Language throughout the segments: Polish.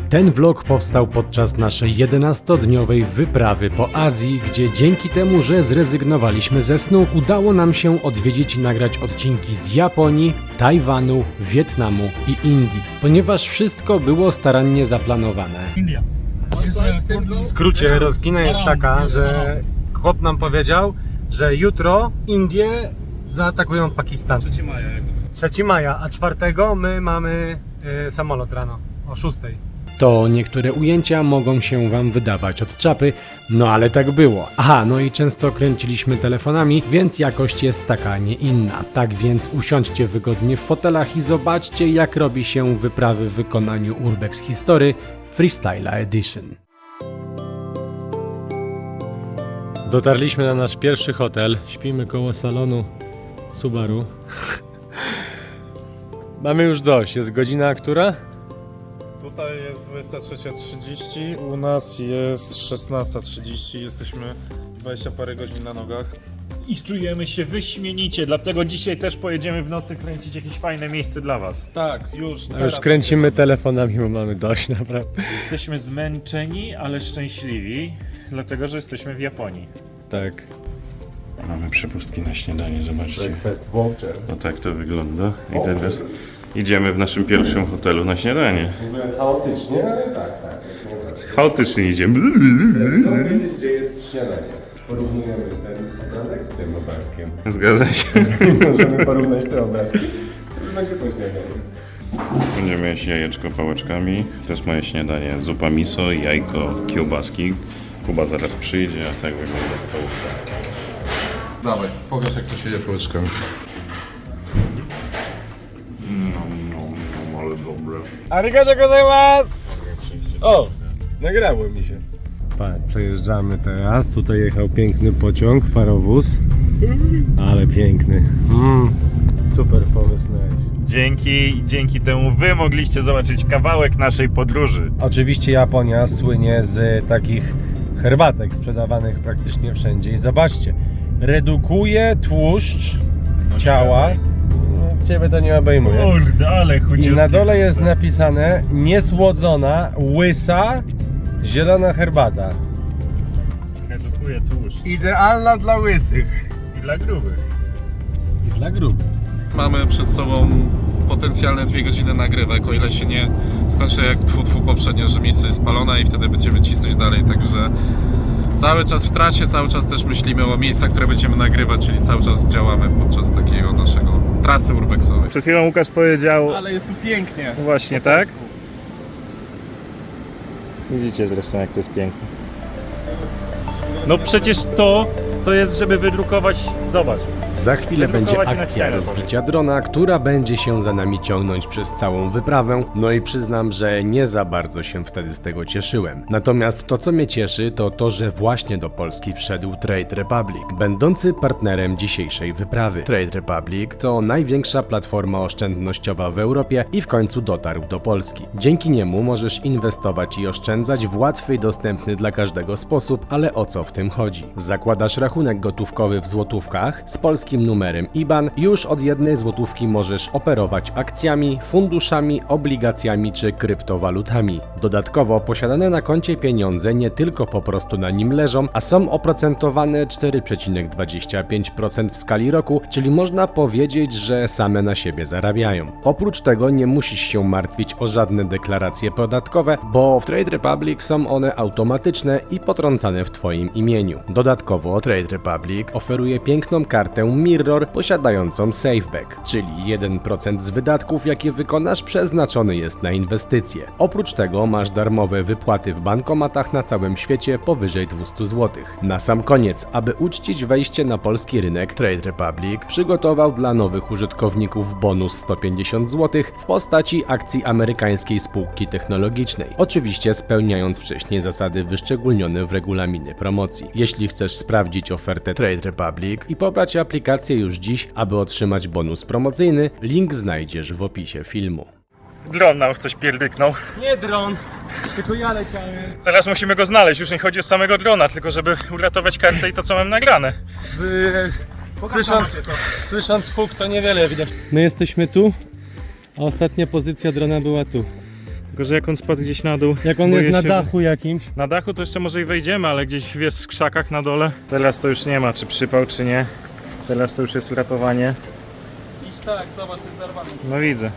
Ten vlog powstał podczas naszej 11-dniowej wyprawy po Azji, gdzie dzięki temu, że zrezygnowaliśmy ze snu, udało nam się odwiedzić i nagrać odcinki z Japonii, Tajwanu, Wietnamu i Indii, ponieważ wszystko było starannie zaplanowane. W skrócie rozkmina jest taka, że chłop nam powiedział, że jutro Indie zaatakują Pakistan. 3 maja jakby co. 3 maja, a 4 my mamy samolot rano o 6. To niektóre ujęcia mogą się wam wydawać od czapy, no ale tak było. Aha, no i często kręciliśmy telefonami, więc jakość jest taka, a nie inna. Tak więc usiądźcie wygodnie w fotelach i zobaczcie, jak robi się wyprawy w wykonaniu Urbex History Freestyla Edition. Dotarliśmy na nasz pierwszy hotel, śpimy koło salonu Subaru. Mamy już dość, jest godzina która? Tutaj jest 23:30, u nas jest 16:30, jesteśmy 20 parę godzin na nogach. I czujemy się wyśmienicie, dlatego dzisiaj też pojedziemy w nocy kręcić jakieś fajne miejsce dla was. Tak, już A już kręcimy telefonami, bo mamy dość naprawdę. Jesteśmy zmęczeni, ale szczęśliwi, dlatego że jesteśmy w Japonii. Tak. Mamy przepustki na śniadanie, zobaczcie. Breakfast voucher. No tak to wygląda. I teraz idziemy w naszym pierwszym hotelu na śniadanie. Chaotycznie, ale tak. Chaotycznie idziemy. Chcę wiedzieć, gdzie jest śniadanie. Porównujemy ten obrazek z tym obrazkiem. Zgadza się. Możemy porównać te obrazki. To będzie po śniadaniu. Będziemy jeść jajeczko pałeczkami. To jest moje śniadanie. Zupa miso, jajko, kiełbaski. Kuba zaraz przyjdzie, a tak wygląda stołówka. Dawaj, pokaż jak to się je pałeczkami. No, ale dobre. Arigato gozaimasu! O! Nagrało mi się. Patrz, przejeżdżamy teraz. Tutaj jechał piękny pociąg, parowóz. Ale piękny. Super pomysł miałeś. Dzięki temu wy mogliście zobaczyć kawałek naszej podróży. Oczywiście Japonia słynie z takich herbatek sprzedawanych praktycznie wszędzie. I zobaczcie, redukuje tłuszcz ciała. No, ciebie to nie obejmuje. Kurde, ale chudziutki. I na dole jest napisane niesłodzona, łysa, zielona herbata. Redukuje tłuszcz. Idealna dla łysych. I dla grubych. I dla grubych. Mamy przed sobą potencjalne 2 godziny nagrywek, o ile się nie skończy jak tfu poprzednio, że miejsce jest spalone i wtedy będziemy cisnąć dalej, także cały czas w trasie, cały czas też myślimy o miejscach, które będziemy nagrywać, czyli cały czas działamy podczas takiego naszego trasy urbexowej. Przed chwilą Łukasz powiedział... Ale jest tu pięknie. Właśnie, tak? Widzicie zresztą, jak to jest piękne. No przecież to jest, żeby wydrukować... Zobacz. Za chwilę będzie Wydrukować na akcja ścianę. rozbicia drona, która będzie się za nami ciągnąć przez całą wyprawę, no i przyznam, że nie za bardzo się wtedy z tego cieszyłem. Natomiast to, co mnie cieszy, to to, że właśnie do Polski wszedł Trade Republic, będący partnerem dzisiejszej wyprawy. Trade Republic to największa platforma oszczędnościowa w Europie i w końcu dotarł do Polski. Dzięki niemu możesz inwestować i oszczędzać w łatwy i dostępny dla każdego sposób, ale o co w tym chodzi? Zakładasz rachunek gotówkowy w złotówkach z polskim numerem IBAN, już od 1 złotówki możesz operować akcjami, funduszami, obligacjami czy kryptowalutami. Dodatkowo posiadane na koncie pieniądze nie tylko po prostu na nim leżą, a są oprocentowane 4,25% w skali roku, czyli można powiedzieć, że same na siebie zarabiają. Oprócz tego nie musisz się martwić o żadne deklaracje podatkowe, bo w Trade Republic są one automatyczne i potrącane w Twoim imieniu. Dodatkowo Trade Republic oferuje piękną kartę Mirror posiadającą Safeback, czyli 1% z wydatków, jakie wykonasz, przeznaczony jest na inwestycje. Oprócz tego masz darmowe wypłaty w bankomatach na całym świecie powyżej 200 zł. Na sam koniec, aby uczcić wejście na polski rynek, Trade Republic przygotował dla nowych użytkowników bonus 150 zł w postaci akcji amerykańskiej spółki technologicznej, oczywiście spełniając wcześniej zasady wyszczególnione w regulaminie promocji. Jeśli chcesz sprawdzić ofertę Trade Republic i pobrać aplikację już dziś, aby otrzymać bonus promocyjny, link znajdziesz w opisie filmu. Dron nam w coś pierdyknął. Nie dron, tylko ja leciałem. Teraz musimy go znaleźć, już nie chodzi o samego drona, tylko żeby uratować kartę i to, co mam nagrane. Słysząc huk, to niewiele widać. My jesteśmy tu, a ostatnia pozycja drona była tu. Tylko, że jak on spadł gdzieś na dół... Jak on boję jest na się, dachu jakimś. Na dachu to jeszcze może i wejdziemy, ale gdzieś wiesz, w krzakach na dole. Teraz to już nie ma, czy przypał, czy nie. Teraz to już jest ratowanie. Idź tak, zobacz, to jest zarwane. No widzę.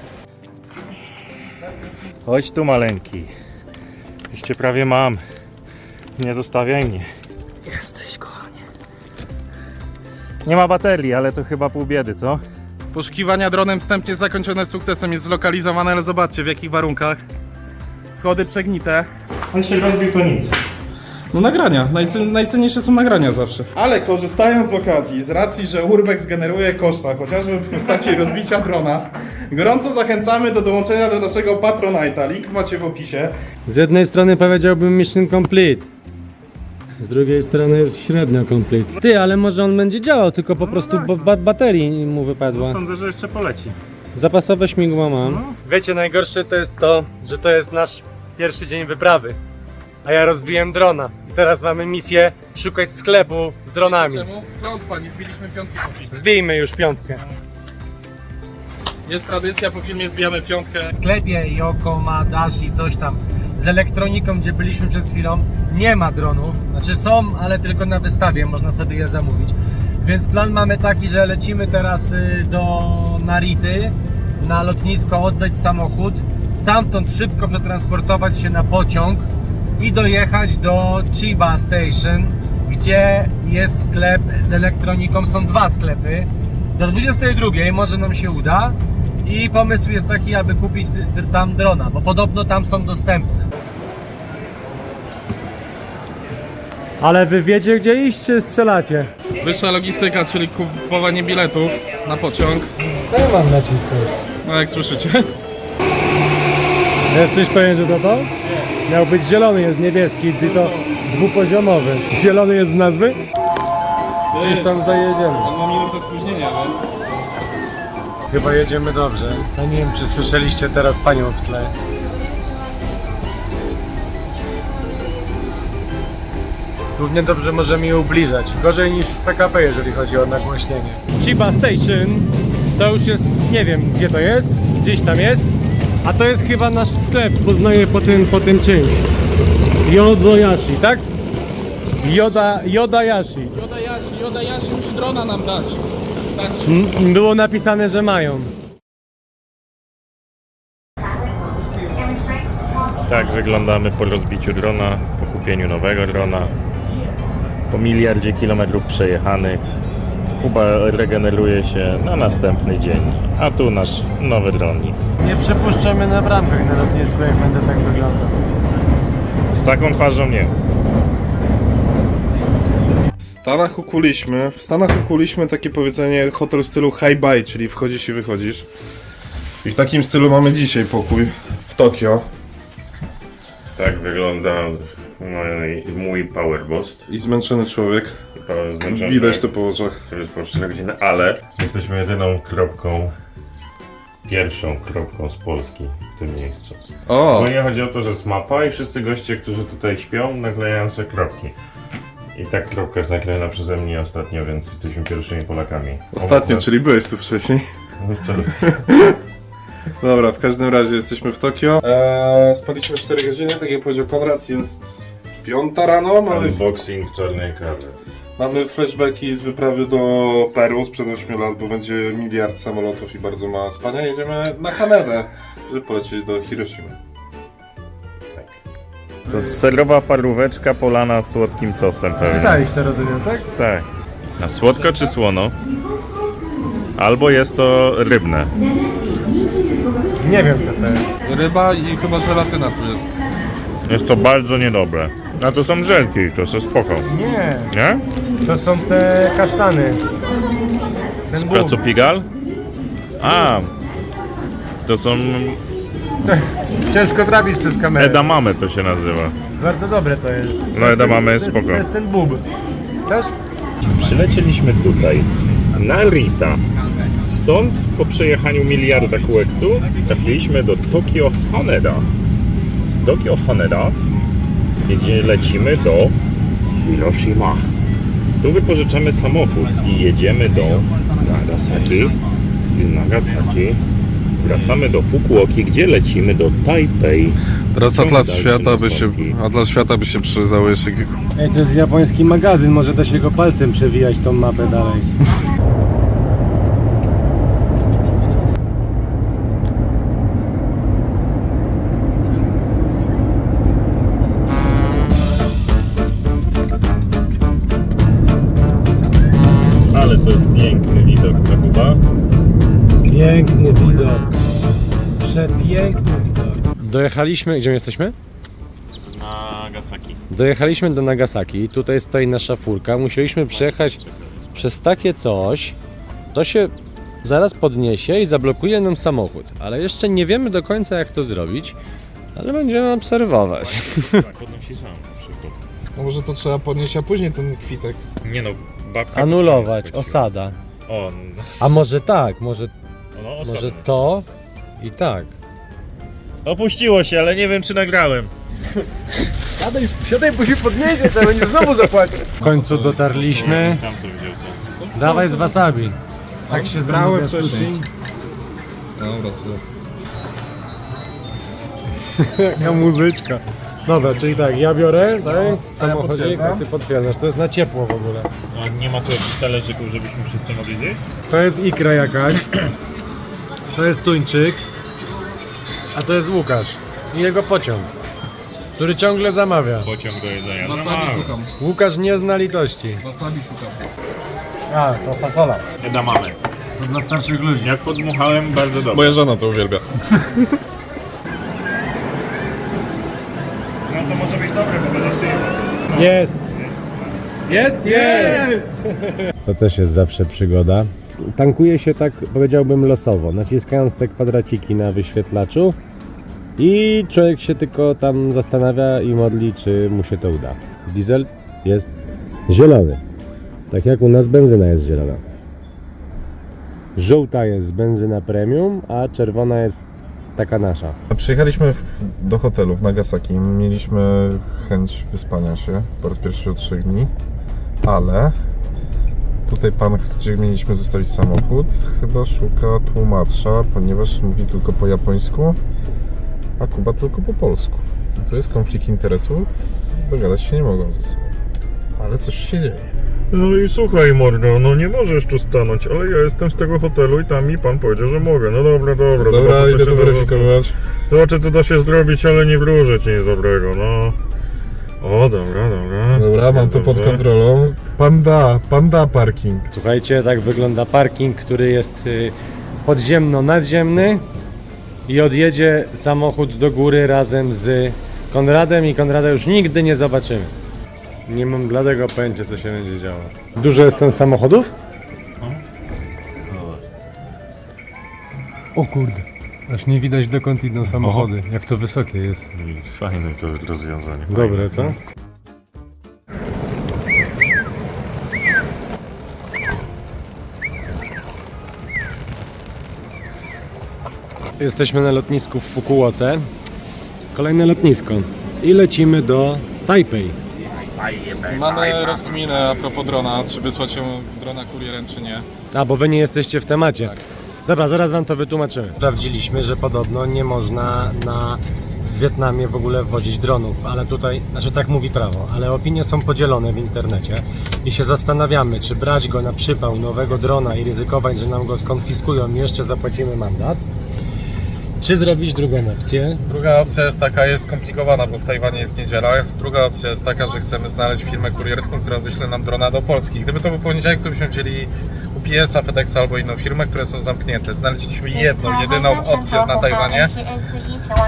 Chodź tu maleńki. Już cię prawie mam. Nie zostawiaj mnie. Jesteś, kochanie. Nie ma baterii, ale to chyba pół biedy, co? Poszukiwania dronem wstępnie zakończone sukcesem, jest zlokalizowane, ale zobaczcie w jakich warunkach. Schody przegnite. On się rozbił, to nic. No nagrania, najcenniejsze są nagrania zawsze. Ale korzystając z okazji, z racji, że Urbex generuje koszta, chociażby w postaci rozbicia drona, gorąco zachęcamy do dołączenia do naszego Patronite'a. Link macie w opisie. Z jednej strony powiedziałbym mission complete. Z drugiej strony jest średnio complete. Ty, ale może on będzie działał, tylko po prostu baterii mu wypadła. Sądzę, że jeszcze poleci. Zapasowe śmigło mam. Wiecie, najgorsze to jest to, że to jest nasz pierwszy dzień wyprawy. A ja rozbiłem drona. I teraz mamy misję szukać sklepu z dronami. Czemu? Klątwa, nie zbiliśmy piątki po filmie. Zbijmy już piątkę. Jest tradycja, po filmie zbijamy piątkę. W sklepie Yoko, Madashi, coś tam z elektroniką, gdzie byliśmy przed chwilą, nie ma dronów. Znaczy są, ale tylko na wystawie, można sobie je zamówić. Więc plan mamy taki, że lecimy teraz do Narity, na lotnisko, oddać samochód, stamtąd szybko przetransportować się na pociąg i dojechać do Chiba Station, gdzie jest sklep z elektroniką, są dwa sklepy. Do 22 może nam się uda i pomysł jest taki, aby kupić tam drona, bo podobno tam są dostępne. Ale wy wiecie gdzie iść, czy strzelacie? Wyższa logistyka, czyli kupowanie biletów na pociąg. Co ja mam naciskać? No jak słyszycie. Jesteś pewien, że to? Miał być zielony, jest niebieski i to dwupoziomowy. Zielony jest z nazwy? Gdzieś tam zajedziemy. On ma minutę spóźnienia, więc... Chyba jedziemy dobrze. Ja nie wiem, czy słyszeliście teraz panią w tle. Równie dobrze możemy je ubliżać. Gorzej niż w PKP, jeżeli chodzi o nagłośnienie. Chiba Station to już jest, nie wiem gdzie to jest, gdzieś tam jest. A to jest chyba nasz sklep, poznaję po tym czymś. Yodoyashi, tak? Yodayashi. Yodayashi musi drona nam dać. Było napisane, że mają. Tak wyglądamy po rozbiciu drona, po kupieniu nowego drona, po miliardzie kilometrów przejechanych. Kuba regeneruje się na następny dzień, a tu nasz nowy dronik. Nie przepuszczą mnie na bramkach na lotnisku, jak będę tak wyglądał. Z taką twarzą nie. W Stanach ukuliśmy takie powiedzenie hotel w stylu high-buy, czyli wchodzisz i wychodzisz. I w takim stylu mamy dzisiaj pokój w Tokio. Tak wygląda mój powerboost. I zmęczony człowiek. Widać to po oczach. Który jest po 4 godziny, ale jesteśmy jedyną kropką, pierwszą kropką z Polski w tym miejscu. O! Ogólnie chodzi o to, że jest mapa i wszyscy goście, którzy tutaj śpią, naklejają sobie kropki. I ta kropka jest naklejona przeze mnie ostatnio, więc jesteśmy pierwszymi Polakami. Ostatnio, czyli byłeś tu wcześniej. Dobra, w każdym razie jesteśmy w Tokio. Spaliśmy 4 godziny, tak jak powiedział Konrad, jest 5 rano. Unboxing czarnej kawy. Mamy flashbacki z wyprawy do Peru sprzed 8 lat, bo będzie miliard samolotów i bardzo mało spania. Jedziemy na Hanedę, żeby polecieć do Hiroshimy. To jest serowa paróweczka polana słodkim sosem pewnie. Czytałeś to, rozumiem, tak? Tak. A słodko czy słono? Albo jest to rybne. Nie wiem co to jest. Ryba i chyba żelatyna tu jest. Jest to bardzo niedobre. A to są żelki, to są spoko. Nie, Nie? to są te kasztany. Ten bóg. Pracopigal? A, to są Ciężko trafić przez kamerę. edamame to się nazywa. Bardzo dobre to jest. No edamame jest spoko. To jest ten bób. Też? Przylecieliśmy tutaj, Narita. Stąd po przejechaniu miliarda kółek tu trafiliśmy do Tokio Haneda. Z Tokio Haneda lecimy do Hiroshima. Tu wypożyczamy samochód i jedziemy do Nagasaki. I z Nagasaki Wracamy do Fukuoki, gdzie lecimy do Tajpej. Teraz Ciąg Atlas dalszy Świata by się przydało jeszcze... Ej, to jest japoński magazyn, może da się go palcem przewijać tą mapę dalej. Ale to jest piękny widok, co Kuba? Piękny widok. Przepiękny widok. Dojechaliśmy, gdzie my jesteśmy? Nagasaki. Dojechaliśmy do Nagasaki, tutaj stoi nasza furka, musieliśmy przejechać przez takie coś, to się zaraz podniesie i zablokuje nam samochód, ale jeszcze nie wiemy do końca jak to zrobić, ale będziemy obserwować. Tak, podnosi sam na przykład. No może to trzeba podnieść, a później ten kwitek. Nie no, babka... Anulować, osada. O, A może tak, może osobno. to i tak. Opuściło się, ale nie wiem czy nagrałem. Siadaj, bo się podniesie, to będzie znowu zapłacić. W końcu dotarliśmy. Tam to wziął to. Dawaj z wasabi. Tak się brałem zamawia wcześniej. sushi. Dobra, Jaka muzyczka. Dobra, czyli tak, ja biorę, tak? Samochodzik, a potwierdzam. ty potwierdzasz. To jest na ciepło w ogóle. A nie ma tu jakichś talerzyków, żebyśmy wszyscy mogli zjeść? To jest ikra jakaś. To jest tuńczyk. A to jest Łukasz. I jego pociąg, który ciągle zamawia. Pociąg do jedzenia. Wasabi szukam. Łukasz nie zna litości. Wasabi szukam. A, to fasola. Edamame. To dla starszych ludzi. Jak podmuchałem, bardzo dobrze. Moja żona to uwielbia. No to może być dobre, bo będę szyję. Jest! Jest! Jest! To też jest zawsze przygoda. Tankuje się tak, powiedziałbym, losowo, naciskając te kwadraciki na wyświetlaczu i człowiek się tylko tam zastanawia i modli, czy mu się to uda. Diesel jest zielony. Tak jak u nas benzyna jest zielona. Żółta jest benzyna premium, a czerwona jest taka nasza. Przyjechaliśmy do hotelu w Nagasaki. Mieliśmy chęć wyspania się po raz pierwszy od 3 dni, ale tutaj pan, gdzie mieliśmy zostawić samochód, chyba szuka tłumacza, ponieważ mówi tylko po japońsku, a Kuba tylko po polsku. To jest konflikt interesów, dogadać się nie mogą ze sobą, ale coś się dzieje. No i słuchaj mordo, no nie możesz tu stanąć, ale ja jestem z tego hotelu i tam mi pan powiedział, że mogę. No dobra. Dobra, zobaczę, idę co to się da weryfikować. Zobaczę co da się zrobić, ale nie wróżę ci nic dobrego, no. O, dobra. Dobra, mam to pod Dobrze. kontrolą. Panda parking. Słuchajcie, tak wygląda parking, który jest podziemno-nadziemny i odjedzie samochód do góry razem z Konradem i Konrada już nigdy nie zobaczymy. Nie mam bladego pojęcia, co się będzie działo. Dużo jest tam samochodów? O kurde, aż nie widać dokąd idą samochody, jak to wysokie jest. Fajne to rozwiązanie. Dobre, co? Jesteśmy na lotnisku w Fukuoce. Kolejne lotnisko. I lecimy do Tajpej. Mamy rozkminę a propos drona, czy wysłać ją drona kurierem, czy nie. A, bo wy nie jesteście w temacie. Dobra, zaraz wam to wytłumaczymy. Sprawdziliśmy, że podobno nie można w Wietnamie w ogóle wwozić dronów, ale tutaj, znaczy tak mówi prawo, ale opinie są podzielone w internecie i się zastanawiamy, czy brać go na przypał nowego drona i ryzykować, że nam go skonfiskują i jeszcze zapłacimy mandat, czy zrobić drugą opcję. Druga opcja jest taka, jest skomplikowana, bo w Tajwanie jest niedziela. Druga opcja jest taka, że chcemy znaleźć firmę kurierską, która wyśle nam drona do Polski. Gdyby to był poniedziałek, to byśmy wzięli UPS-a, FedExa albo inną firmę, które są zamknięte. Znaleźliśmy jedyną opcję na Tajwanie.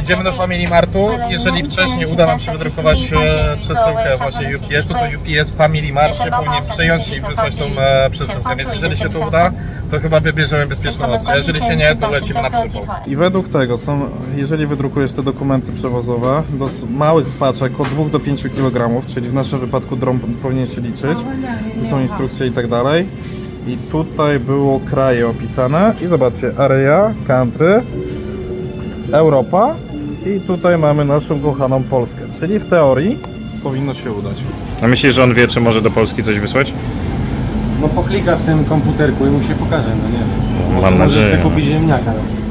Idziemy do Family Martu. Jeżeli wcześniej uda nam się wydrukować przesyłkę właśnie UPS-u, to UPS Family Marcie powinien przyjąć i wysłać tą przesyłkę. Więc jeżeli się to uda, to chyba wybierzemy bezpieczną opcję. Jeżeli się nie, to lecimy na przypał. I według tego jeżeli wydrukujesz te dokumenty przewozowe do małych paczek od 2 do 5 kg, czyli w naszym wypadku dron powinien się liczyć, tu są instrukcje i tak dalej. I tutaj było kraje opisane i zobaczcie, area, country, Europa i tutaj mamy naszą kochaną Polskę, czyli w teorii powinno się udać. A myślisz, że on wie, czy może do Polski coś wysłać? No poklika w tym komputerku i mu się pokaże, no nie wiem. Mam Możesz nadzieję. sobie kupić ziemniaka na przykład.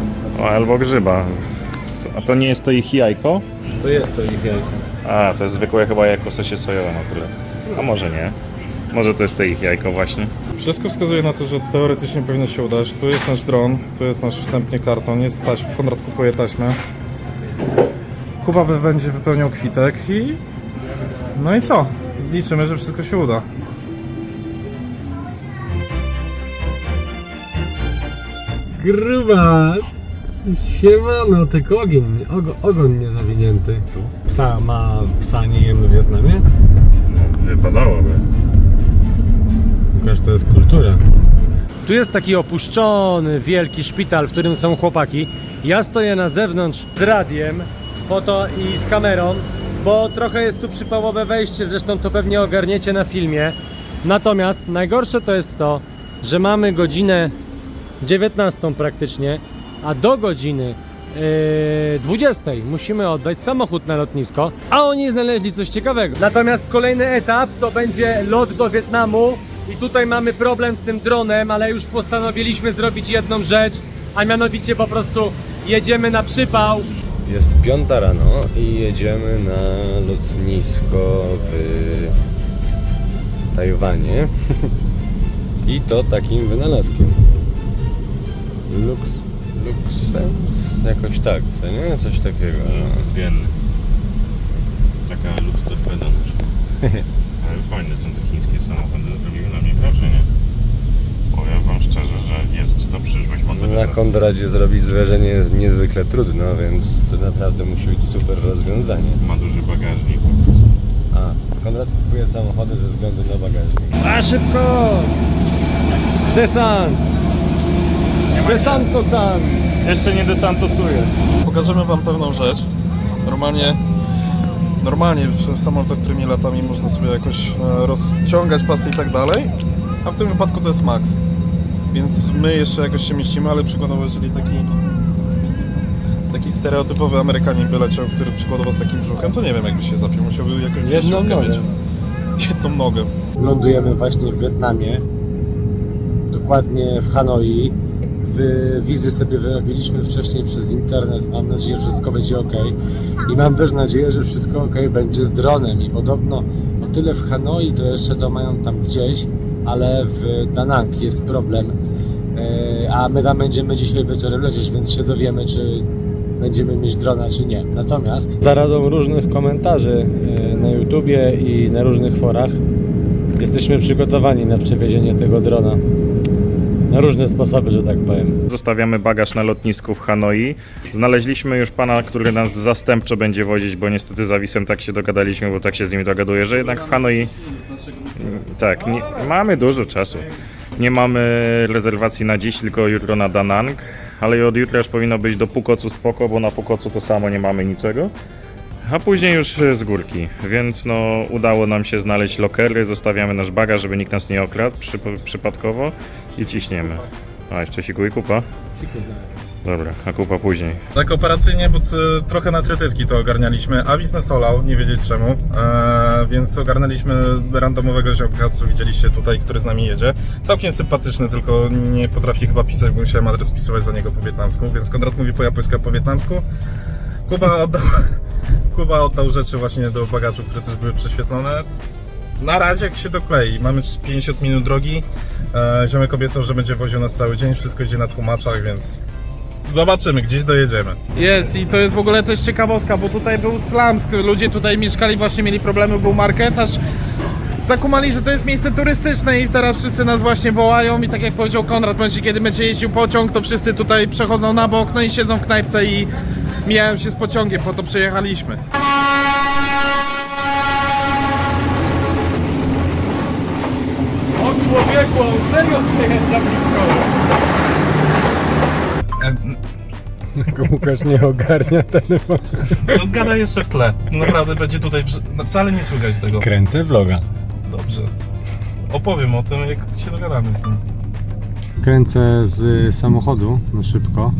O, albo grzyba. A to nie jest to ich jajko? To jest to ich jajko. A, to jest zwykłe chyba jajko w sosie sojowym akurat. A może nie. Może to jest to ich jajko właśnie. Wszystko wskazuje na to, że teoretycznie powinno się udać. Tu jest nasz dron, tu jest nasz wstępnie karton, jest taśma, Konrad kupuje taśmę. Kuba będzie wypełniał kwitek i... No i co? Liczymy, że wszystko się uda. Grubas! Siemano, tylko ogon niezawinięty. Psa nie jemy w Wietnamie? No, wypadałoby. Pokaż, to jest kultura. Tu jest taki opuszczony, wielki szpital, w którym są chłopaki. Ja stoję na zewnątrz z radiem, foto i z kamerą, bo trochę jest tu przypałowe wejście, zresztą to pewnie ogarniecie na filmie. Natomiast najgorsze to jest to, że mamy godzinę 19 praktycznie, a do godziny 20 musimy oddać samochód na lotnisko, a oni znaleźli coś ciekawego. Natomiast kolejny etap to będzie lot do Wietnamu i tutaj mamy problem z tym dronem, ale już postanowiliśmy zrobić jedną rzecz, a mianowicie po prostu jedziemy na przypał. Jest 5 rano i jedziemy na lotnisko w Tajwanie. I to takim wynalazkiem. Luxsense? Jakoś tak, to nie? Coś takiego. Zbienny. Taka lux torpeda. Ale fajne są te chińskie samochody, zrobiły na mnie wrażenie. Powiem wam szczerze, że jest to przyszłość motoryzacji. Na Konradzie zrobić zwierzenie jest niezwykle trudno, więc to naprawdę musi być super rozwiązanie. Ma duży bagażnik po prostu. A, Konrad kupuje samochody ze względu na bagażnik. A szybko! Desant! Desanto-san! Jeszcze nie desantosuję. Pokażemy wam pewną rzecz. Normalnie w samolotach, którymi latami można sobie jakoś rozciągać pasy i tak dalej, a w tym wypadku to jest max. Więc my jeszcze jakoś się mieścimy, ale przykładowo jeżeli taki stereotypowy Amerykanin by leciał, który przykładowo z takim brzuchem, to nie wiem jakby się zapiął, musiałby jakąś Jedną przejściówkę nogę. mieć. Jedną nogę. Lądujemy właśnie w Wietnamie, dokładnie w Hanoi. Wizy sobie wyrobiliśmy wcześniej przez internet. Mam nadzieję, że wszystko będzie ok. I mam też nadzieję, że wszystko ok będzie z dronem. I podobno o tyle w Hanoi to jeszcze to mają tam gdzieś, ale w Da Nang jest problem. A my tam będziemy dzisiaj wieczorem lecieć, więc się dowiemy, czy będziemy mieć drona, czy nie. Natomiast za radą różnych komentarzy na YouTubie i na różnych forach jesteśmy przygotowani na przewiezienie tego drona. Na różne sposoby, że tak powiem. Zostawiamy bagaż na lotnisku w Hanoi. Znaleźliśmy już pana, który nas zastępczo będzie wozić, bo niestety z Avisem tak się dogadaliśmy, bo tak się z nimi dogaduję, że jednak w Hanoi... Tak, nie, mamy dużo czasu. Nie mamy rezerwacji na dziś, tylko jutro na Da Nang, ale od jutra już powinno być do Pukocu spoko, bo na Pukocu to samo nie mamy niczego. A później już z górki, więc no udało nam się znaleźć lokery, zostawiamy nasz bagaż, żeby nikt nas nie okradł przypadkowo i ciśniemy. A jeszcze siku i kupa? Dobra, a kupa później. Tak operacyjnie, bo trochę na trytytki to ogarnialiśmy. Avis nas olał, nie wiedzieć czemu, więc ogarnęliśmy randomowego ziomka, co widzieliście tutaj, który z nami jedzie. Całkiem sympatyczny, tylko nie potrafi chyba pisać, bo musiałem adres pisywać za niego po wietnamsku, więc Konrad mówi po japońsku, a po wietnamsku. Kuba oddał rzeczy właśnie do bagażu, które też były prześwietlone. Na razie jak się doklei, mamy 50 minut drogi. Ziomek obiecał, że będzie woził nas cały dzień, wszystko idzie na tłumaczach, więc zobaczymy, gdzieś dojedziemy. Jest i to jest w ogóle też ciekawostka, bo tutaj był Slamsk, ludzie tutaj mieszkali, właśnie mieli problemy, był market, aż zakumali, że to jest miejsce turystyczne i teraz wszyscy nas właśnie wołają i tak jak powiedział Konrad, w momencie kiedy będzie jeździł pociąg, to wszyscy tutaj przechodzą na bok, no i siedzą w knajpce i mijają się z pociągiem, po to przyjechaliśmy. O człowieku, on serio przyjeżdża blisko. Łukasz nie ogarnia telefonu. Gada jeszcze w tle, naprawdę będzie tutaj, wcale nie słychać tego. Kręcę vloga. Dobrze, opowiem o tym, jak się dogadamy z nim. Kręcę z samochodu na szybko.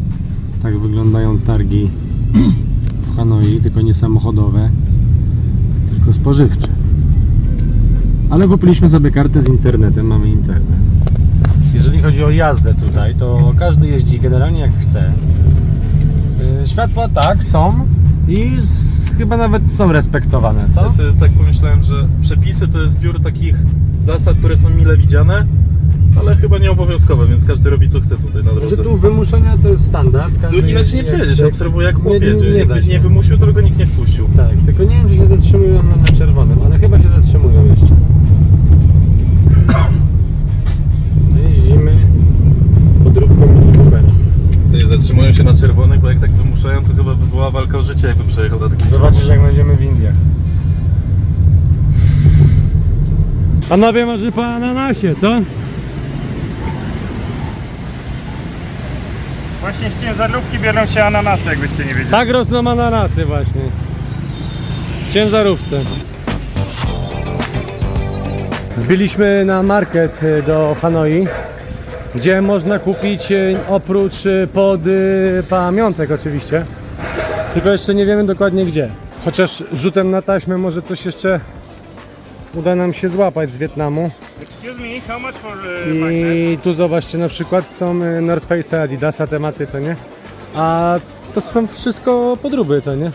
Tak wyglądają targi w Hanoi, tylko nie samochodowe, tylko spożywcze. Ale kupiliśmy sobie kartę z internetem, mamy internet. Jeżeli chodzi o jazdę tutaj, to każdy jeździ generalnie jak chce. Światła tak, są i chyba nawet są respektowane, co? Ja sobie tak pomyślałem, że przepisy to jest zbiór takich zasad, które są mile widziane, ale chyba nie obowiązkowe, więc każdy robi co chce tutaj na drodze. Że tu wymuszenia to jest standard. Tu inaczej nie przejedziesz, ja obserwuję jak chłop jedzie. Nie da Jakby się. nie wymusił, to go nikt nie wpuścił. Tak, tylko nie wiem, czy się zatrzymują na czerwonym, ale chyba się zatrzymują jeszcze. Jeździmy podróbką Mini Coopera. Tutaj zatrzymują się na czerwonych, bo jak tak wymuszają, to chyba by była walka o życie, jakby przejechał na takim Zobaczysz, jak będziemy w Indiach. Panowie, może po ananasie, co? Właśnie z ciężarówki biorą się ananasy, jakbyście nie wiedzieli. Tak rosną ananasy właśnie. W ciężarówce. Wbiliśmy na market do Hanoi, gdzie można kupić oprócz pamiątek oczywiście, tylko jeszcze nie wiemy dokładnie gdzie. Chociaż rzutem na taśmę może coś jeszcze uda nam się złapać z Wietnamu. Excuse me, how much for I tu zobaczcie, na przykład są North Face, Adidasa, tematy, co nie? A to są wszystko podróby, co nie?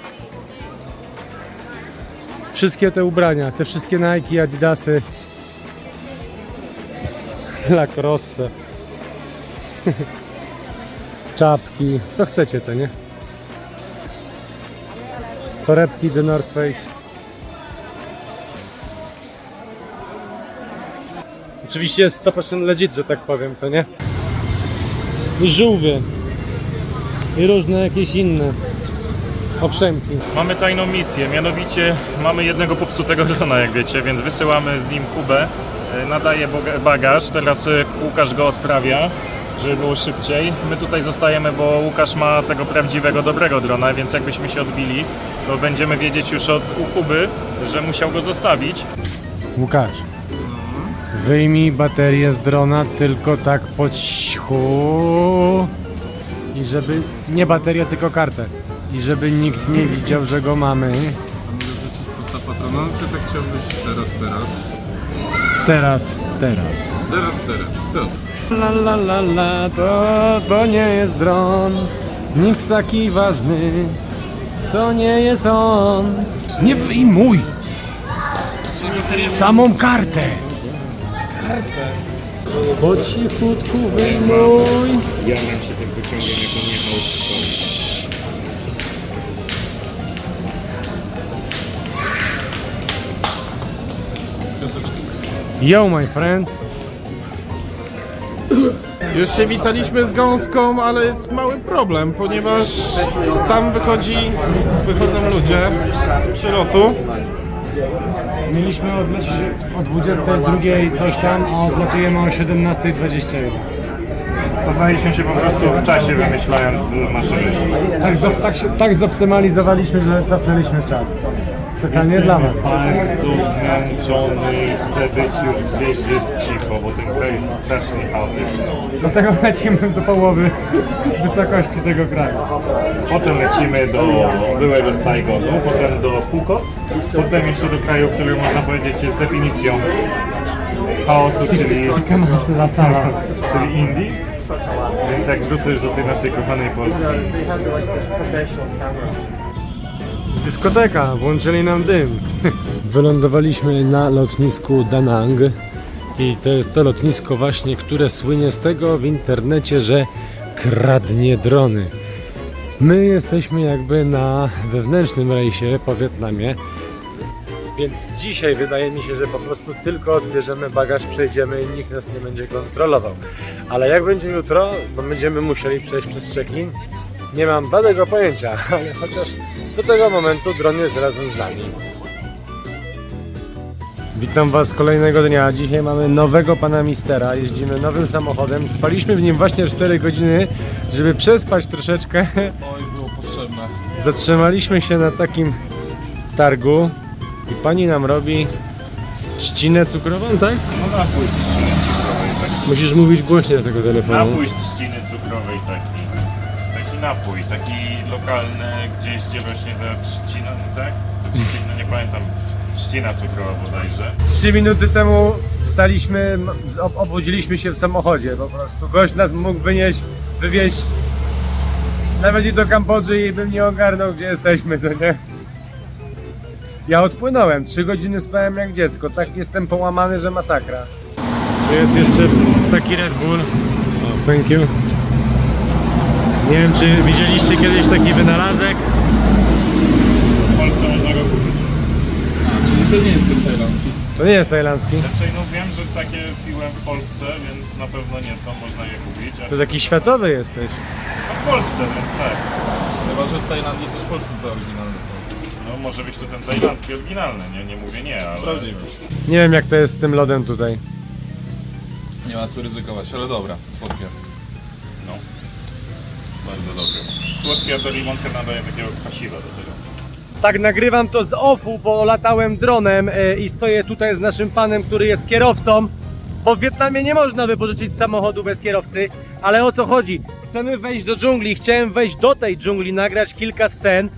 Wszystkie te ubrania, te wszystkie Nike, Adidasy, Lacrosse, czapki, co chcecie, co nie? Torebki do North Face. Oczywiście jest 100% legit, że tak powiem, co nie? I żółwie. I różne jakieś inne oprzęki. Mamy tajną misję, mianowicie mamy jednego popsutego drona, jak wiecie, więc wysyłamy z nim Kubę, nadaje bagaż, teraz Łukasz go odprawia, żeby było szybciej. My tutaj zostajemy, bo Łukasz ma tego prawdziwego, dobrego drona, więc jakbyśmy się odbili, to będziemy wiedzieć już u Kuby, że musiał go zostawić. Łukasz, wyjmij baterię z drona tylko tak po cichu. I żeby, nie baterię, tylko kartę. I żeby nikt nie widział, że go mamy. A mogę wrzucić posta patrona, czy tak chciałbyś Teraz. Dobra. La la la la, to nie jest dron. Nikt taki ważny. To nie jest on. Nie wyjmuj! Samą kartę! Po cichutku wyjmuj. Ja nam się tym pociągiem, jak on jechał. Yo, my friend. Już się witaliśmy z gąską, ale jest mały problem, ponieważ tam wychodzą ludzie z przylotu. Mieliśmy odlecieć o 22 coś tam, a odlatujemy o 17:21. Poznaliśmy się po prostu w czasie, wymyślając nasze myśli. Tak zoptymalizowaliśmy, że cofnęliśmy czas. Specjalnie dla was. Bardzo zmęczony, chcę być już gdzieś, gdzie jest cicho, bo ten kraj jest strasznie chaotyczny. Dlatego lecimy do połowy wysokości tego kraju. Potem lecimy do byłego Saigonu, potem do Phuket, potem jeszcze do kraju, który można powiedzieć jest definicją chaosu, czyli Indii. Więc jak wrócę już do tej naszej kochanej Polski. Dyskoteka, włączyli nam dym. Wylądowaliśmy na lotnisku Da Nang i to jest to lotnisko właśnie, które słynie z tego w internecie, że kradnie drony. My jesteśmy jakby na wewnętrznym rejsie po Wietnamie, więc dzisiaj wydaje mi się, że po prostu tylko odbierzemy bagaż, przejdziemy i nikt nas nie będzie kontrolował. Ale jak będzie jutro, bo będziemy musieli przejść przez check-in, nie mam bladego pojęcia, ale chociaż do tego momentu dron jest razem z nami. Witam was kolejnego dnia. Dzisiaj mamy nowego pana mistera, jeździmy nowym samochodem. Spaliśmy w nim właśnie 4 godziny, żeby przespać troszeczkę. Oj, było potrzebne. Zatrzymaliśmy się na takim targu i pani nam robi trzcinę cukrową, tak? No napój trzciny cukrowej taki. Musisz mówić głośniej do tego telefonu. Napój trzciny cukrowej taki napój, taki lokalny, gdzieś gdzie rośnie ta trzcina, no tak? No nie pamiętam, trzcina cukrowa bodajże. 3 minuty temu wstaliśmy, obudziliśmy się w samochodzie, po prostu gość nas mógł wywieźć Nawet i do Kambodży i bym nie ogarnął, gdzie jesteśmy, co nie? Ja odpłynąłem, 3 godziny spałem jak dziecko, tak jestem połamany, że masakra. Tu jest jeszcze taki Red Bull. O, thank you. Nie wiem, czy widzieliście kiedyś taki wynalazek. W Polsce można go kupić. Czyli to nie jest ten tajlandzki. To nie jest tajlandzki. Znaczy, no wiem, że takie piłem w Polsce, więc na pewno nie są, można je kupić. A To taki światowy jesteś. no w Polsce, więc tak. Chyba, że z Tajlandii też polscy to oryginalne są. No może być to ten tajlandzki oryginalny, nie mówię nie, ale... Sprawdzimy. Nie wiem, jak to jest z tym lodem tutaj. Nie ma co ryzykować, ale dobra, słodkie. No. Bardzo dobry. Słodki, a to limonkę nadaje takiego kwasiwa do tego. Tak, nagrywam to z offu, bo latałem dronem i stoję tutaj z naszym panem, który jest kierowcą. Bo w Wietnamie nie można wypożyczyć samochodu bez kierowcy. Ale o co chodzi? Chcemy wejść do dżungli, chciałem wejść do tej dżungli, nagrać kilka scen.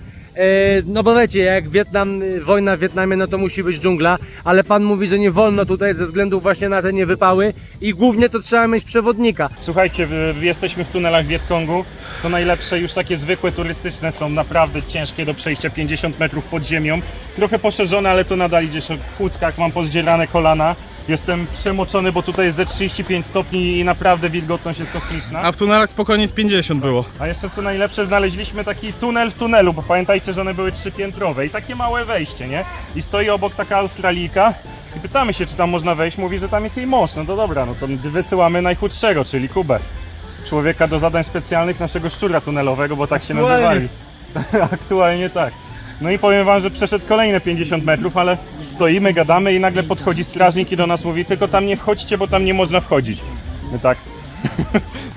No bo wiecie, jak Wietnam, wojna w Wietnamie, no to musi być dżungla. Ale pan mówi, że nie wolno tutaj ze względu właśnie na te niewypały. I głównie to trzeba mieć przewodnika. Słuchajcie, jesteśmy w tunelach Wietkongu. To najlepsze, już takie zwykłe turystyczne są naprawdę ciężkie do przejścia, 50 metrów pod ziemią. Trochę poszerzone, ale to nadal idziesz w chuckach, mam pozdzierane kolana. Jestem przemoczony, bo tutaj jest ze 35 stopni i naprawdę wilgotność jest kosmiczna. A w tunelach spokojnie z 50 było. A jeszcze co najlepsze, znaleźliśmy taki tunel w tunelu, bo pamiętajcie, że one były 3-piętrowe i takie małe wejście, nie? I stoi obok taka Australijka i pytamy się, czy tam można wejść, mówi, że tam jest jej mąż. No to dobra, no to wysyłamy najchudszego, czyli Kubę. Człowieka do zadań specjalnych naszego szczura tunelowego, bo tak się nazywali. Aktualnie tak. No i powiem wam, że przeszedł kolejne 50 metrów, ale stoimy, gadamy i nagle podchodzi strażnik i do nas mówi, tylko tam nie wchodźcie, bo tam nie można wchodzić. My tak,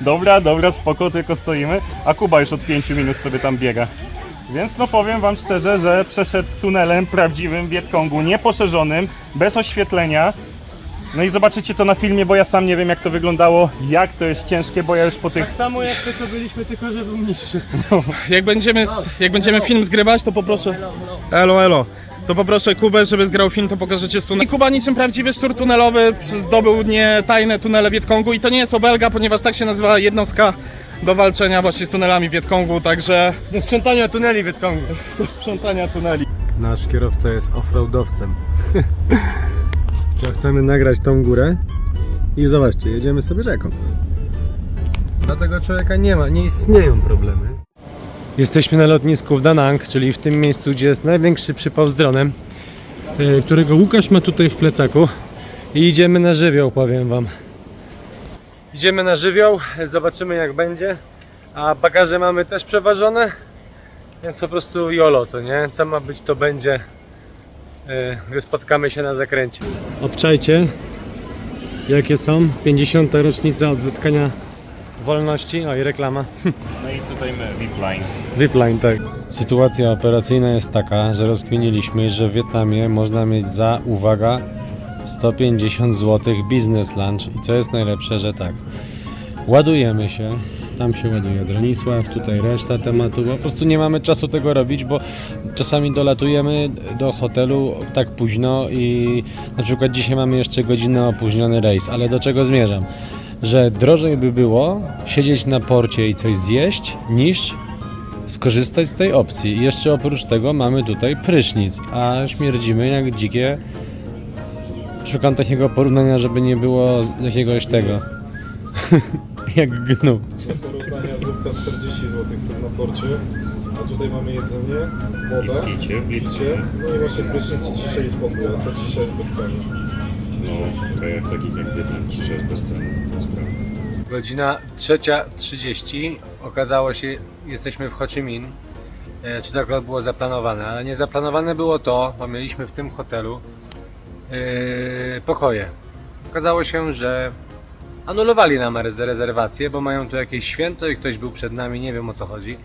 dobra, spoko, tylko stoimy, a Kuba już od 5 minut sobie tam biega. Więc no powiem wam szczerze, że przeszedł tunelem prawdziwym w Wietkongu, nieposzerzonym, bez oświetlenia. No i zobaczycie to na filmie, bo ja sam nie wiem jak to wyglądało, jak to jest ciężkie, bo ja już po tych... Tak samo jak to, co byliśmy, tylko że był niższy. Jak będziemy film zgrywać, to poproszę... Elo. To poproszę Kubę, żeby zgrał film, to pokażecie z tunelu. Kuba niczym prawdziwy szczur tunelowy zdobył nie tajne tunele Wietkongu i to nie jest obelga, ponieważ tak się nazywa jednostka do walczenia właśnie z tunelami Wietkongu, także... Do sprzątania tuneli Wietkongu. Do sprzątania tuneli. Nasz kierowca jest offroadowcem. Chcemy nagrać tą górę i zobaczcie, jedziemy sobie rzeką. Dla tego człowieka nie istnieją problemy. Jesteśmy na lotnisku w Da Nang, czyli w tym miejscu, gdzie jest największy przypał z dronem, którego Łukasz ma tutaj w plecaku i idziemy na żywioł, powiem wam. Idziemy na żywioł, zobaczymy jak będzie, a bagaże mamy też przeważone, więc po prostu YOLO, co nie? Co ma być, to będzie. Gdy spotkamy się na zakręcie. Obczajcie, jakie są 50. rocznica odzyskania wolności. O, i reklama. No i tutaj my, VIP-line. VIP-line, tak. Sytuacja operacyjna jest taka, że rozkminiliśmy, że w Wietnamie można mieć za, uwaga, 150 zł business lunch. I co jest najlepsze, że tak, ładujemy się. Tam się ładuje Bronisław, tutaj reszta tematu, po prostu nie mamy czasu tego robić, bo czasami dolatujemy do hotelu tak późno i na przykład dzisiaj mamy jeszcze godzinę opóźniony rejs, ale do czego zmierzam? Że drożej by było siedzieć na porcie i coś zjeść, niż skorzystać z tej opcji. I jeszcze oprócz tego mamy tutaj prysznic, a śmierdzimy jak dzikie. Szukam takiego porównania, żeby nie było jakiegoś tego... jak gnu. Porównania zupka 40 zł są na porcie, a tutaj mamy jedzenie, woda, Picie, no i właśnie prysznic i cisza i spokój, a ta cisza jest bez ceny. No, w krajach takich jak Wietnam cisza jest bez ceny, to jest prawda. Godzina 3:30, okazało się, jesteśmy w Ho Chi Minh, czy tak było zaplanowane, ale nie zaplanowane było to, bo mieliśmy w tym hotelu pokoje. Okazało się, że anulowali nam rezerwację, bo mają tu jakieś święto i ktoś był przed nami, nie wiem o co chodzi.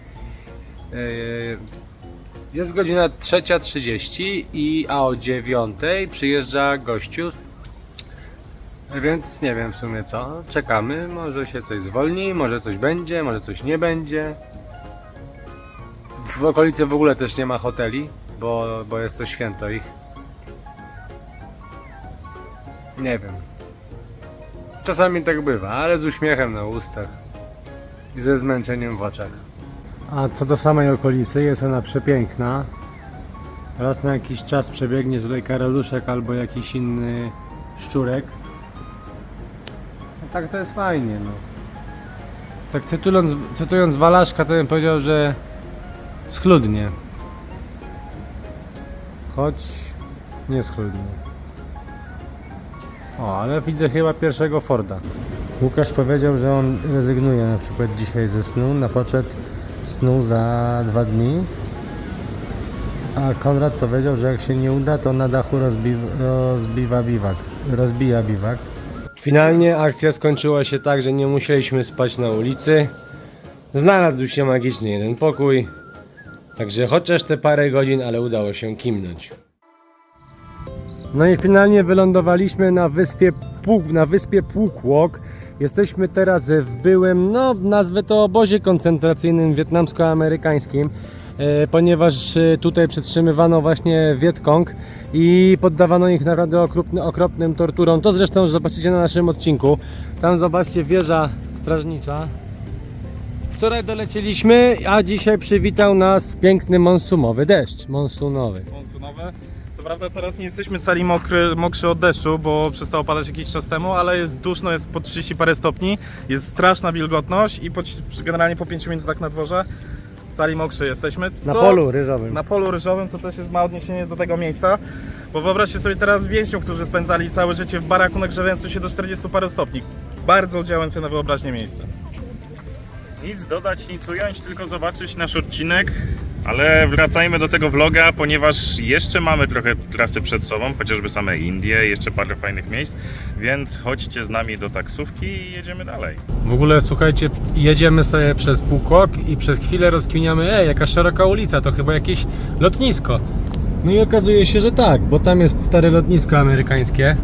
Jest godzina 3:30 a o 9:00 przyjeżdża gościu. Więc nie wiem w sumie co, czekamy, może się coś zwolni, może coś będzie, może coś nie będzie. W okolicy w ogóle też nie ma hoteli, bo jest to święto ich. Nie wiem. Czasami tak bywa, ale z uśmiechem na ustach i ze zmęczeniem w oczach. A co do samej okolicy, jest ona przepiękna. Raz na jakiś czas przebiegnie tutaj karaluszek albo jakiś inny szczurek. No tak to jest fajnie, no. Tak cytując Walaszka, to bym powiedział, że schludnie. Choć nie schludnie. O, ale widzę chyba pierwszego Forda. Łukasz powiedział, że on rezygnuje na przykład dzisiaj ze snu, na poczet snu za 2 dni. A Konrad powiedział, że jak się nie uda, to na dachu rozbija biwak. Finalnie akcja skończyła się tak, że nie musieliśmy spać na ulicy. Znalazł się magicznie jeden pokój. Także chociaż te parę godzin, ale udało się kimnąć. No i finalnie wylądowaliśmy na wyspie Phuoc. Jesteśmy teraz w byłym, no nazwę to obozie koncentracyjnym wietnamsko-amerykańskim, ponieważ tutaj przetrzymywano właśnie Wietkong i poddawano ich naprawdę okropnym torturom. To zresztą zobaczycie na naszym odcinku. Tam zobaczcie wieża strażnicza. Wczoraj dolecieliśmy, a dzisiaj przywitał nas piękny monsunowy deszcz. Monsunowy. Co prawda teraz nie jesteśmy cali mokrzy od deszczu, bo przestało padać jakiś czas temu, ale jest duszno, jest po 30 parę stopni, jest straszna wilgotność i generalnie po 5 minutach na dworze cali mokrzy jesteśmy. Na polu ryżowym. Na polu ryżowym, co też ma odniesienie do tego miejsca, bo wyobraźcie sobie teraz więźniów, którzy spędzali całe życie w baraku nagrzewającym się do 40 parę stopni. Bardzo działające na wyobraźnię miejsce. Nic dodać, nic ująć, tylko zobaczyć nasz odcinek. Ale wracajmy do tego vloga, ponieważ jeszcze mamy trochę trasy przed sobą, chociażby same Indie, jeszcze parę fajnych miejsc, więc chodźcie z nami do taksówki i jedziemy dalej. W ogóle słuchajcie, jedziemy sobie przez Phuoc i przez chwilę rozkminiamy, jaka szeroka ulica, to chyba jakieś lotnisko. No i okazuje się, że tak, bo tam jest stare lotnisko amerykańskie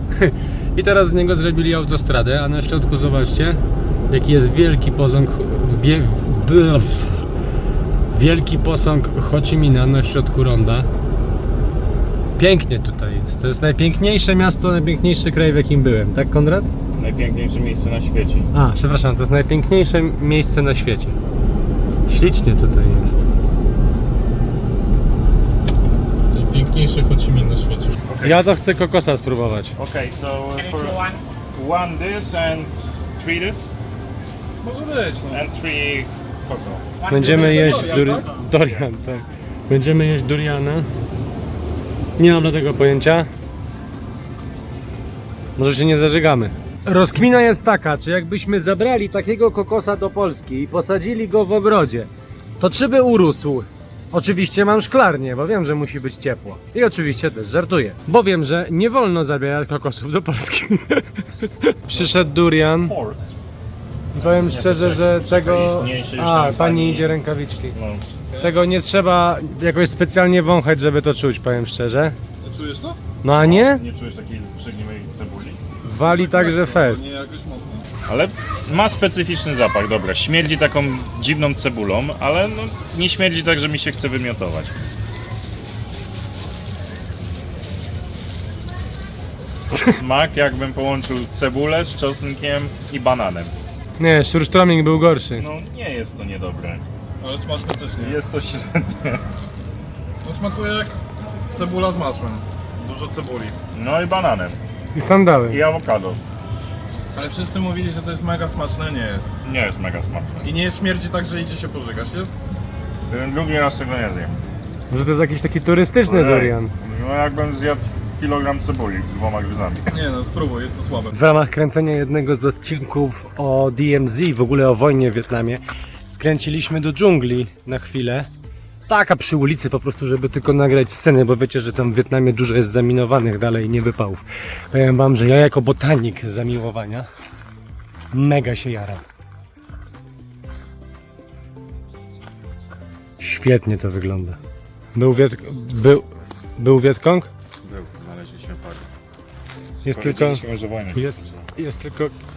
i teraz z niego zrobili autostradę, a na środku zobaczcie, jaki jest wielki posąg wielki posąg Ho Chi Minha na środku ronda. Pięknie tutaj jest. To jest najpiękniejsze miasto, najpiękniejszy kraj, w jakim byłem. Tak, Konrad? Najpiękniejsze miejsce na świecie. A, przepraszam, to jest najpiękniejsze miejsce na świecie. Ślicznie tutaj jest. Najpiękniejszy Ho Chi Minh na świecie. Ja to chcę kokosa spróbować. Okay, so for one this and 3 this Może być, no. and 3 cocoa. Będziemy jeść Dorian, tak? Dorian, tak. Będziemy jeść Doriana. Nie mam do tego pojęcia. Może się nie zażygamy. Rozkmina jest taka, czy jakbyśmy zabrali takiego kokosa do Polski i posadzili go w ogrodzie, to czy by urósł? Oczywiście mam szklarnię, bo wiem, że musi być ciepło. I oczywiście też żartuję, bo wiem, że nie wolno zabierać kokosów do Polski. Przyszedł durian i powiem szczerze, że tego... pani idzie rękawiczki. No. Tego nie trzeba jakoś specjalnie wąchać, żeby to czuć, powiem szczerze. Czujesz to? No a nie? Nie czujesz takiej przegniłej cebuli? Wali także fest. Nie jakoś mocno. Ale ma specyficzny zapach, dobra. Śmierdzi taką dziwną cebulą, ale no, nie śmierdzi tak, że mi się chce wymiotować. Smak jakbym połączył cebulę z czosnkiem i bananem. Nie, Surströmming był gorszy. No nie jest to niedobre. Ale smaczne też nie jest. Jest to średnie. No smakuje jak cebula z masłem. Dużo cebuli. No i bananem. I sandały. I awokado. Ale wszyscy mówili, że to jest mega smaczne, nie jest. Nie jest mega smaczne. I nie śmierdzi tak, że idzie się pożygać, jest? Drugi raz tego nie zjem. Że to jest jakiś taki turystyczny durian. No jakbym zjadł kilogram cebuli 2 gryzami. Nie no, spróbuj, jest to słabe. W ramach kręcenia jednego z odcinków o DMZ, w ogóle o wojnie w Wietnamie, skręciliśmy do dżungli na chwilę. Taka przy ulicy po prostu, żeby tylko nagrać sceny, bo wiecie, że tam w Wietnamie dużo jest zaminowanych dalej niewypałów. Powiem wam, że ja jako botanik z zamiłowania mega się jaram. Świetnie to wygląda. Był Wietkong? Był, znaleźliśmy parę. Jest tylko... że wojna.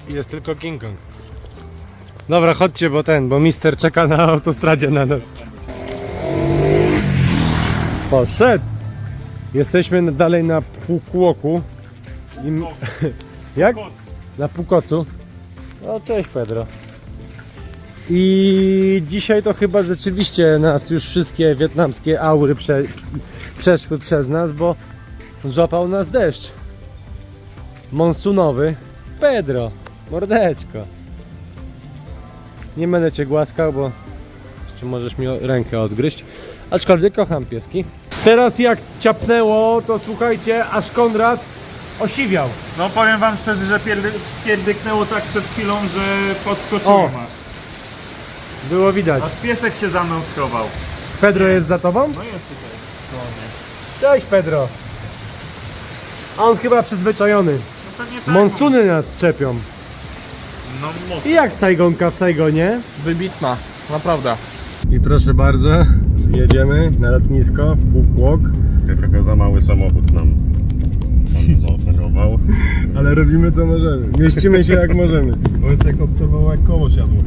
Jest tylko King Kong. Dobra, chodźcie, bo mister czeka na autostradzie na nas. Poszedł! Jesteśmy dalej na Phuocu. Jak? Na Phuocu. O, cześć Pedro. I dzisiaj to chyba rzeczywiście nas już wszystkie wietnamskie aury przeszły przez nas, bo złapał nas deszcz monsunowy. Pedro, mordeczko. Nie będę cię głaskał, bo jeszcze możesz mi rękę odgryźć. Aczkolwiek kocham pieski. Teraz jak ciapnęło, to słuchajcie, aż Konrad osiwiał. No powiem wam szczerze, że pierdyknęło tak przed chwilą, że podskoczyłem O. aż. Było widać. Aż piesek się za mną schował. Pedro jest za tobą? No jest tutaj. koło mnie. Cześć Pedro. A on chyba przyzwyczajony. No pewnie tak. Monsuny nas trzepią. No mocno. I jak Saigonka w Saigonie? Wybitna, naprawdę. I proszę bardzo, jedziemy na lotnisko, Phuquoc, Trochę za mały samochód nam pan zaoferował. ale robimy co możemy. Mieścimy się jak możemy. Powiedz, jak obserwował, jak koło siadło.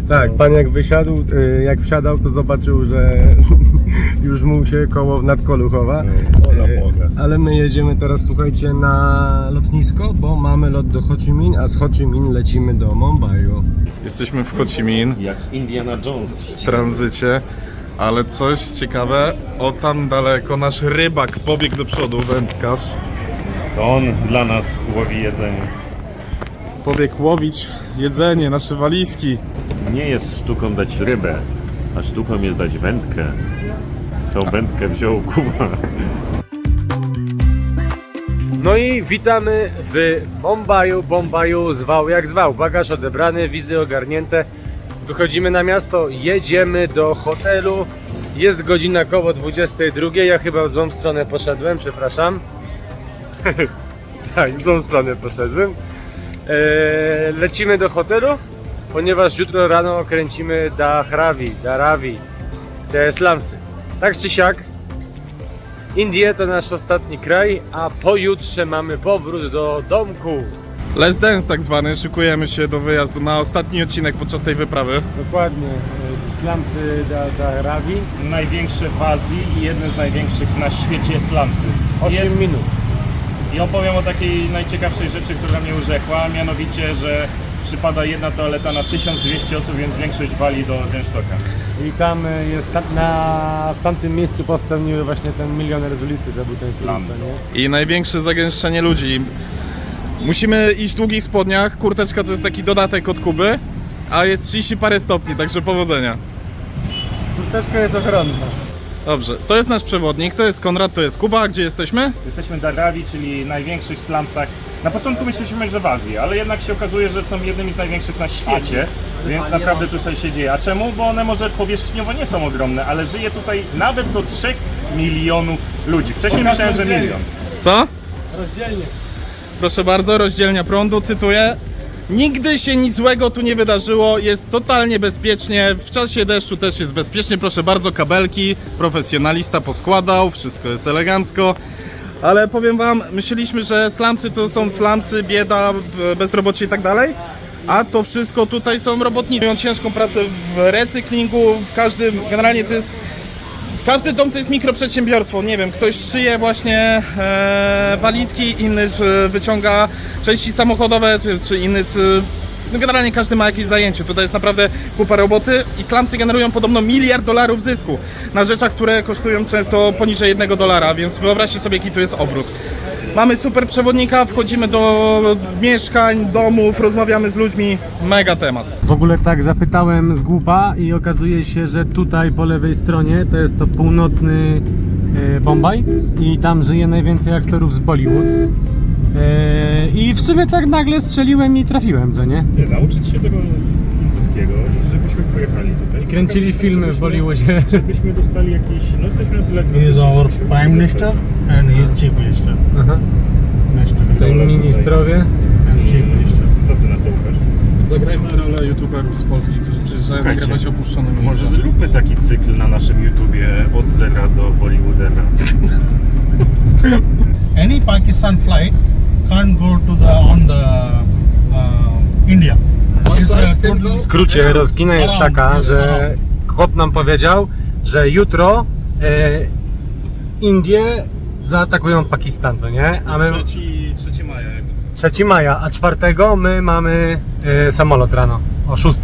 Tak, pan jak wysiadł, jak wsiadał, to zobaczył, że już mu się koło w nadkolu chowa. Ale my jedziemy teraz, słuchajcie, na lotnisko, bo mamy lot do Ho Chi Minh, a z Ho Chi Minh lecimy do Mumbai. Jesteśmy w Ho Chi Minh, Jak Indiana Jones. w tranzycie, ale coś ciekawe, o tam daleko nasz rybak pobiegł do przodu, wędkarz. To on dla nas łowi jedzenie. Pobiegł łowić jedzenie, nasze walizki. Nie jest sztuką dać rybę, a sztuką jest dać wędkę. Tą wędkę wziął Kuba. No i witamy w Bombaju. Bombaju zwał jak zwał. Bagaż odebrany, wizy ogarnięte. Wychodzimy na miasto, jedziemy do hotelu. Jest godzina koło 22. Ja chyba w złą stronę poszedłem, przepraszam. Tak, w złą stronę poszedłem. Lecimy do hotelu, ponieważ jutro rano okręcimy Dharavi, te slumsy. Tak czy siak, Indie to nasz ostatni kraj, a pojutrze mamy powrót do domku. Let's Dance tak zwany, szykujemy się do wyjazdu na ostatni odcinek podczas tej wyprawy. Dokładnie, slumsy Dharavi. Największe w Azji i jedne z największych na świecie slumsy. 8 minut. I opowiem o takiej najciekawszej rzeczy, która mnie urzekła, mianowicie, że przypada jedna toaleta na 1200 osób, więc większość wali do Białymstoka. I tam jest, w tamtym miejscu powstał właśnie ten milioner z ulicy, to był ten film, co nie? I największe zagęszczenie ludzi. Musimy iść w długich spodniach, kurteczka to jest taki dodatek od Kuby, a jest 30 parę stopni, także powodzenia. Kurteczka jest ochronna. Dobrze, to jest nasz przewodnik, to jest Konrad, to jest Kuba, a gdzie jesteśmy? Jesteśmy w Dharavi, czyli największych slumsach. Na początku myśleliśmy, że w Azji, ale jednak się okazuje, że są jednymi z największych na świecie, więc naprawdę tutaj się dzieje. A czemu? Bo one może powierzchniowo nie są ogromne, ale żyje tutaj nawet do 3 milionów ludzi. Wcześniej myślałem, że 1 milion. Co? Rozdzielnie. Proszę bardzo, rozdzielnia prądu, cytuję. Nigdy się nic złego tu nie wydarzyło, jest totalnie bezpiecznie, w czasie deszczu też jest bezpiecznie, proszę bardzo, kabelki, profesjonalista poskładał, wszystko jest elegancko. Ale powiem wam, myśleliśmy, że slumsy to są slumsy, bieda, bezrobocie i tak dalej, a to wszystko tutaj są robotnicy. Mają ciężką pracę w recyklingu, w każdym, generalnie to jest... Każdy dom to jest mikroprzedsiębiorstwo, nie wiem, ktoś szyje właśnie walizki, inny wyciąga części samochodowe, czy inny, no generalnie każdy ma jakieś zajęcie, tutaj jest naprawdę kupa roboty i slumsy generują podobno $1 miliard zysku na rzeczach, które kosztują często poniżej $1, więc wyobraźcie sobie, jaki to jest obrót. Mamy super przewodnika, wchodzimy do mieszkań, domów, rozmawiamy z ludźmi, mega temat. W ogóle tak zapytałem z głupa i okazuje się, że tutaj po lewej stronie to jest to północny Bombaj i tam żyje najwięcej aktorów z Bollywood. I w sumie tak nagle strzeliłem i trafiłem, co nie? Nauczyć się tego hinduskiego, żebyśmy pojechali tutaj. Kręcili filmy w Bollywoodzie. Żebyśmy dostali jakieś, no jesteśmy na tyle He is our Prime Minister and he is Chief Minister. Aha. Next to Tutaj me. ministrowie. And Chief Minister. Co ty na to ukaż? Zagrajmy rolę youtuberów z Polski, którzy przyjeżdżają Słuchajcie, nagrywać opuszczone miejsca. Może zróbmy taki cykl na naszym YouTubie od zera do Bollywoodera. Any Pakistan flight can't go to India. W skrócie rozkmina jest taka, że chłop nam powiedział, że jutro Indie zaatakują Pakistan, co nie? A my 3 maja jakby co. 3 maja, a 4 my mamy samolot rano o 6.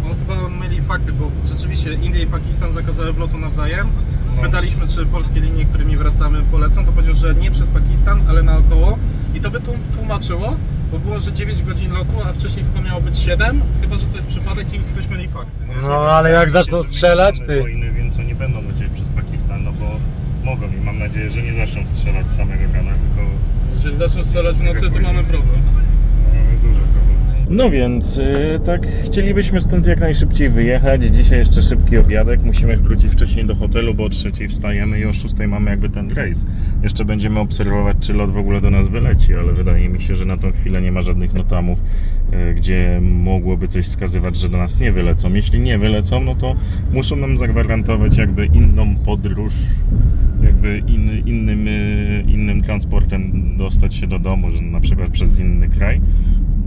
On chyba myli fakty, bo rzeczywiście Indie i Pakistan zakazały wlotu nawzajem. Spytaliśmy, czy polskie linie, którymi wracamy, polecą, to powiedział, że nie przez Pakistan, ale naokoło. I to by tłumaczyło, bo było, że 9 godzin lotu, a wcześniej chyba miało być 7, chyba że to jest przypadek i ktoś myli fakty. Nie? No ale jak zaczną strzelać, ty... Wojny, więc oni będą lecieć przez Pakistan, no bo mogą i mam nadzieję, że nie zaczną strzelać z samego rana, tylko Jeżeli zaczną strzelać w nocy, to mamy problem. duży problem. No więc, tak, chcielibyśmy stąd jak najszybciej wyjechać. Dzisiaj jeszcze szybki obiadek. Musimy wrócić wcześniej do hotelu, bo o 3:00 wstajemy i o 6:00 mamy jakby ten rejs. Jeszcze będziemy obserwować, czy lot w ogóle do nas wyleci, ale wydaje mi się, że na tą chwilę nie ma żadnych notamów, gdzie mogłoby coś wskazywać, że do nas nie wylecą. Jeśli nie wylecą, no to muszą nam zagwarantować jakby inną podróż, jakby innym transportem dostać się do domu, że na przykład przez inny kraj.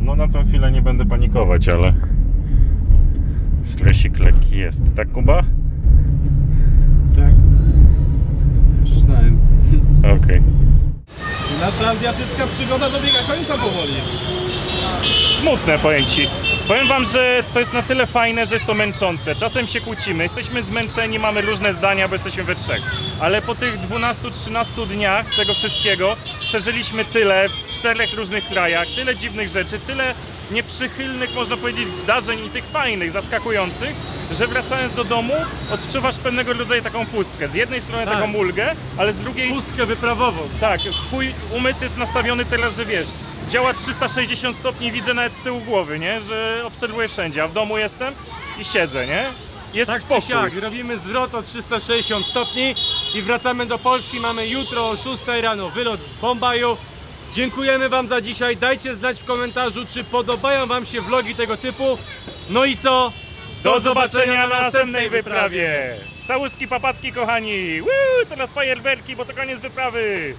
No na tą chwilę nie będę panikować, ale stresik lekki jest. Tak, Kuba? Tak. Przeczytałem. Okej. Nasza azjatycka przygoda dobiega końca powoli. Smutne, powiem Ci. Powiem Wam, że to jest na tyle fajne, że jest to męczące. Czasem się kłócimy, jesteśmy zmęczeni, mamy różne zdania, bo jesteśmy we trzech. Ale po tych 12-13 dniach tego wszystkiego przeżyliśmy tyle w 4 różnych krajach, tyle dziwnych rzeczy, tyle nieprzychylnych, można powiedzieć, zdarzeń i tych fajnych, zaskakujących, że wracając do domu odczuwasz pewnego rodzaju taką pustkę. Z jednej strony taką ulgę, ale z drugiej... Pustkę wyprawową. Tak, twój umysł jest nastawiony teraz, że wiesz, działa 360 stopni, widzę nawet z tyłu głowy, nie? Że obserwuję wszędzie, a w domu jestem i siedzę, nie? Jest Tak spokój. czy siak, robimy zwrot o 360 stopni i wracamy do Polski. Mamy jutro o 6 rano wylot z Bombaju. Dziękujemy Wam za dzisiaj. Dajcie znać w komentarzu, czy podobają Wam się vlogi tego typu. No i co? Do zobaczenia na następnej wyprawie! Całuski, papatki, kochani! Woo, teraz fajerwerki, bo to koniec wyprawy!